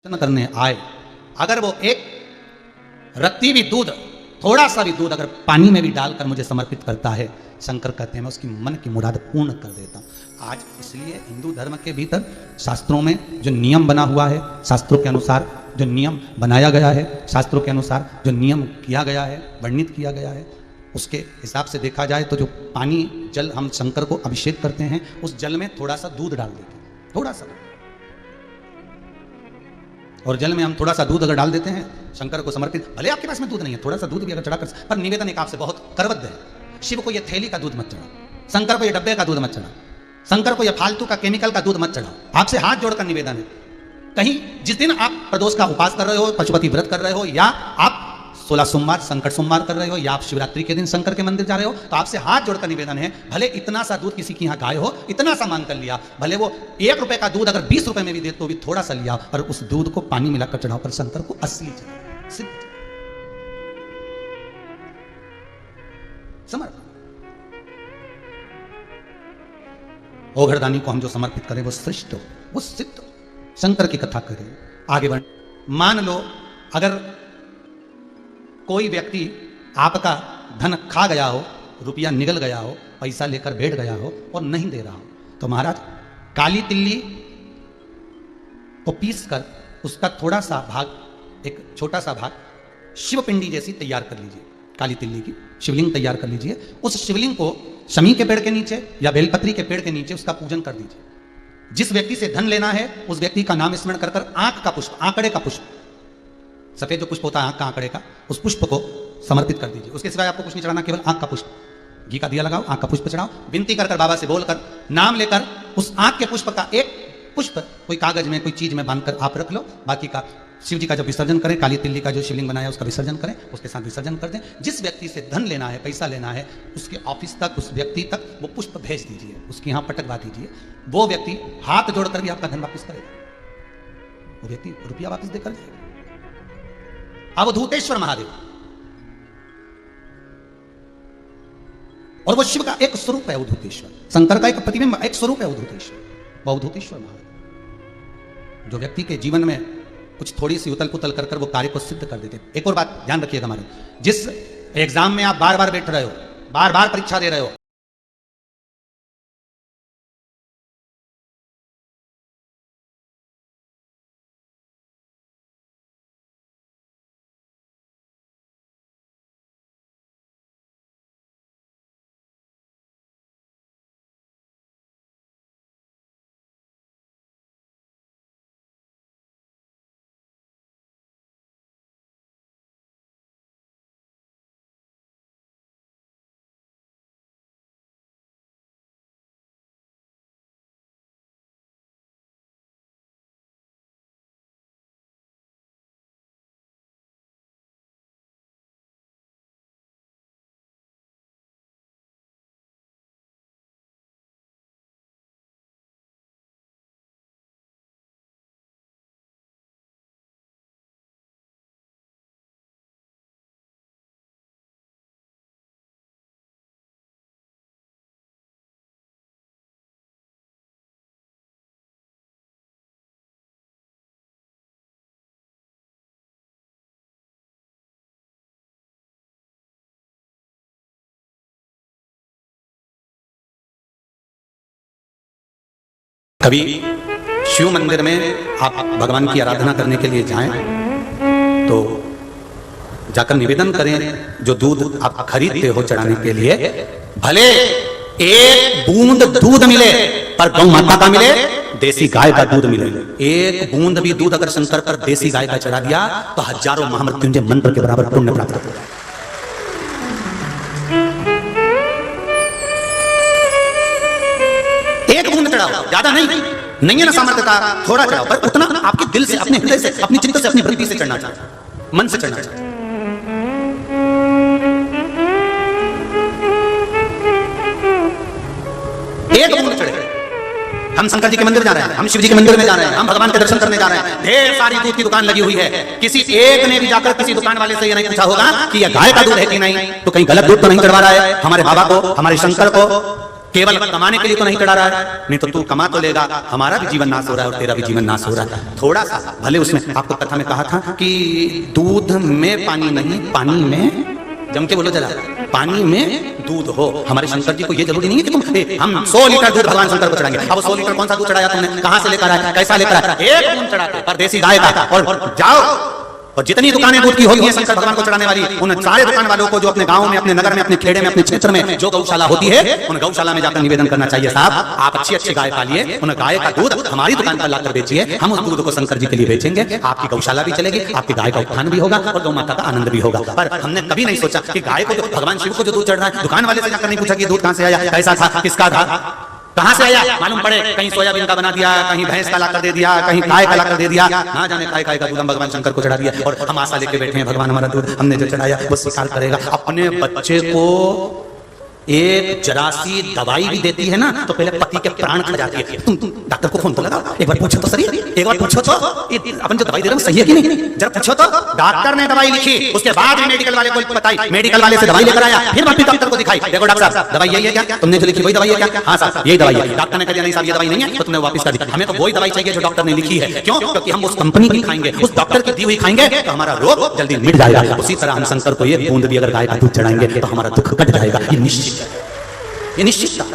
करने आए, अगर वो एक रत्ती भी दूध, थोड़ा सा भी दूध अगर पानी में भी डालकर मुझे समर्पित करता है, शंकर कहते हैं मैं उसकी मन की मुराद पूर्ण कर देता हूं। आज इसलिए हिंदू धर्म के भीतर शास्त्रों में जो नियम बना हुआ है, शास्त्रों के अनुसार जो नियम बनाया गया है, शास्त्रों के अनुसार जो नियम किया गया है, वर्णित किया गया है, उसके हिसाब से देखा जाए तो जो पानी जल हम शंकर को अभिषेक करते हैं, उस जल में थोड़ा सा दूध डाल देते हैं, थोड़ा सा, और जल में हम थोड़ा सा दूध अगर डाल देते हैं शंकर को समर्पित, भले आपके पास में दूध नहीं है, थोड़ा सा दूध भी अगर चढ़ाकर, पर निवेदन एक आपसे बहुत करबद्ध है, शिव को ये थैली का दूध मत चढ़ाओ, शंकर को ये डब्बे का दूध मत चढ़ाओ, शंकर को ये फालतू का केमिकल का दूध मत चढ़ाओ। आपसे हाथ जोड़कर निवेदन है, कहीं जिस दिन आप प्रदोष का उपास कर रहे हो, पशुपति व्रत कर रहे हो, या आप 16 सोमवार संकट सोमवार कर रहे हो, या आप शिवरात्रि के दिन शंकर के मंदिर जा रहे हो, तो आपसे हाथ जोड़कर निवेदन है, भले इतना सा दूध किसी के यहाँ गाय हो, इतना सा मांग कर लिया, भले वो 1 रुपए का दूध अगर 20 रुपए में भी दे तो भी थोड़ा सा लिया, और उस दूध को पानी मिलाकर चढ़ाओ, पर शंकर को असली चढ़ाओ, सिद्ध समर्पण। ओघड़दानी को हम जो समर्पित करें वो श्रेष्ठ हो, वो सिद्ध हो, शंकर की कथा करें, आगे बढ़। मान लो अगर कोई व्यक्ति आपका धन खा गया हो, रुपया निगल गया हो, पैसा लेकर बैठ गया हो और नहीं दे रहा हो, तो महाराज काली तिल्ली को पीस कर उसका थोड़ा सा भाग, एक छोटा सा भाग शिवपिंडी जैसी तैयार कर लीजिए, काली तिल्ली की शिवलिंग तैयार कर लीजिए, उस शिवलिंग को शमी के पेड़ के नीचे या बेलपत्री के पेड़ के नीचे उसका पूजन कर दीजिए। जिस व्यक्ति से धन लेना है उस व्यक्ति का नाम स्मरण कर आंख का पुष्प, आंकड़े का पुष्प, सफेद जो पुष्प होता है आंख का आंकड़े का, उस पुष्प को समर्पित कर दीजिए। उसके सिवाय आपको कुछ नहीं चढ़ाना, केवल आंख का पुष्प, घी का दिया लगाओ, आंख का पुष्प चढ़ाओ, विनती कर बाबा से बोलकर, नाम लेकर उस आंख के पुष्प का एक पुष्प कोई कागज में कोई चीज में बांधकर आप रख लो, बाकी का शिव जी का जब विसर्जन करें, काली तिल्ली का जो शिवलिंग बनाया उसका विसर्जन करें, उसके साथ विसर्जन कर दें। जिस व्यक्ति से धन लेना है, पैसा लेना है, उसके ऑफिस तक, उस व्यक्ति तक वो पुष्प भेज दीजिए, उसके यहाँ पटकवा दीजिए, वो व्यक्ति हाथ जोड़कर भी आपका धन वापस करेगा, वो व्यक्ति रुपया वापस देकर जाएगा। अवधूतेश्वर महादेव, और वो शिव का एक स्वरूप है अवधूतेश्वर, शंकर का एक प्रतिबिंब, एक स्वरूप है अवधूतेश्वर, वो अवधूतेश्वर महादेव, जो व्यक्ति के जीवन में कुछ थोड़ी सी उतल पुतल कर वो कार्य को सिद्ध कर देते। एक और बात ध्यान रखिएगा हमारे, जिस एग्जाम में आप बार बार बैठ रहे हो, बार बार परीक्षा दे रहे हो, कभी शिव मंदिर में आप भगवान की आराधना करने के लिए जाएं तो जाकर निवेदन करें, जो दूध आप खरीदते हो चढ़ाने के लिए, भले एक बूंद दूध मिले पर गौ माता का मिले, देसी गाय का दूध मिले। एक बूंद भी दूध अगर शंकर पर देसी गाय का चढ़ा दिया तो हजारों महामृत्युंजय मंत्र के बराबर पुण्य प्राप्त होता है। एक बूंद चढ़ाओ, ज्यादा नहीं है ना सामर्थ्यता, थोड़ा चढ़ाओ, पर उतना आपके दिल से, अपने हृदय से, अपनी चित्त से, अपनी वृत्ति से चढ़ना चाहिए, मन से चढ़ना चाहिए। एक बूंद चढ़े। हम शंकर जी के मंदिर जा रहे हैं, हम शिव जी के मंदिर में जा रहे हैं, हम भगवान के दर्शन करने जा रहे हैं, ढेर सारी दूध की दुकान लगी हुई है, किसी एक ने भी जाकर किसी दुकान वाले से ये नहीं पूछा होगा कि यह गाय का दूध है कि नहीं, तो कहीं गलत दूध तो नहीं चढ़वा रहा है हमारे बाबा को, हमारे शंकर को। केवल कमाने के लिए तो नहीं चढ़ा रहा है, नहीं तो तू कमा तो लेगा, हमारा भी जीवन नाश हो रहा है और तेरा भी जीवन नाश हो रहा है। थोड़ा सा भले उसमें आपको कथा में कहा था कि दूध में पानी नहीं, पानी में जम के बोलो जरा, पानी में दूध हो। हमारे शंकर जी को ये जरूरी नहीं है कि तुम हम 100 लीटर दूध भगवान शंकर को चढ़ाएंगे। अब 100 लीटर कौन सा दूध चढ़ाया तुमने, कहां से लेकर आया, कैसा लेकर आया, एक बूंद चढ़ाते परदेसी गाय का, और जाओ और जितनी दुकानें दूध की होगी शंकर भगवान को चढ़ाने वाली, उन सारे दुकान वालों को जो अपने गांव में, अपने नगर में, अपने खेड़े में, अपने क्षेत्र में जो गौशाला होती है, उन गौशाला में जाकर निवेदन करना चाहिए, साहब आप अच्छी अच्छी गाय पालिए, उन गाय का दूध हमारी दुकान पर लाकर बेचिए, हम उस दूध को शंकर जी के लिए बेचेंगे, आपकी गौशाला भी चलेगी, आपकी गाय का उत्थान भी होगा और गौ माता का आनंद भी होगा। पर हमने कभी नहीं सोचा कि गाय को, जो भगवान शिव को जो दूध चढ़ रहा है, दुकान वाले से जाकर नहीं पूछा कि दूध कहां से आया, कैसा था, किसका था, कहां से आया, मालूम पड़े कहीं सोयाबीन का बना दिया, कहीं भैंस का लाकर दे दिया, कहीं गाय का लाकर दे दिया, ना जाने काय का दूध हम भगवान शंकर को चढ़ा दिया और हम आशा लेके बैठे हैं भगवान हमारा दूध हमने जो चढ़ाया वो स्वीकार करेगा। अपने बच्चे को एक जरा सी दवाई भी देती है ना तो पहले पति के प्राण खा जाती है। तुम डॉक्टर को फोन तो लगाओ, एक बार पूछो तो सही, एक बार पूछो तो अपन जो दवाई दे रहे हैं सही है कि नहीं, जरा पूछो तो। डॉक्टर ने दवाई लिखी, उसके बाद मेडिकल वाले को बताई, मेडिकल वाले से दवाई लेकर आया, फिर वापस डॉक्टर को दिखाई, देखो डॉक्टर साहब दवाई यही है क्या, तुमने जो लिखी वही दवाई है क्या, हाँ साहब यही दवाई है। डॉक्टर ने कहा नहीं साहब ये दवाई नहीं है, तो तुमने वापस कर दी, हमें तो वही दवाई चाहिए जो डॉक्टर ने लिखी है। क्यों, क्योंकि हम उस कंपनी की खाएंगे, उस डॉक्टर की दी हुई खाएंगे तो हमारा रोग जल्दी मिट जाएगा। उसी तरह हम शंकर को ये बूंद भी अगर गाय का दूध चढ़ाएंगे तो हमारा दुख कट जाएगा, ये निश्चित है, ये निश्चित था।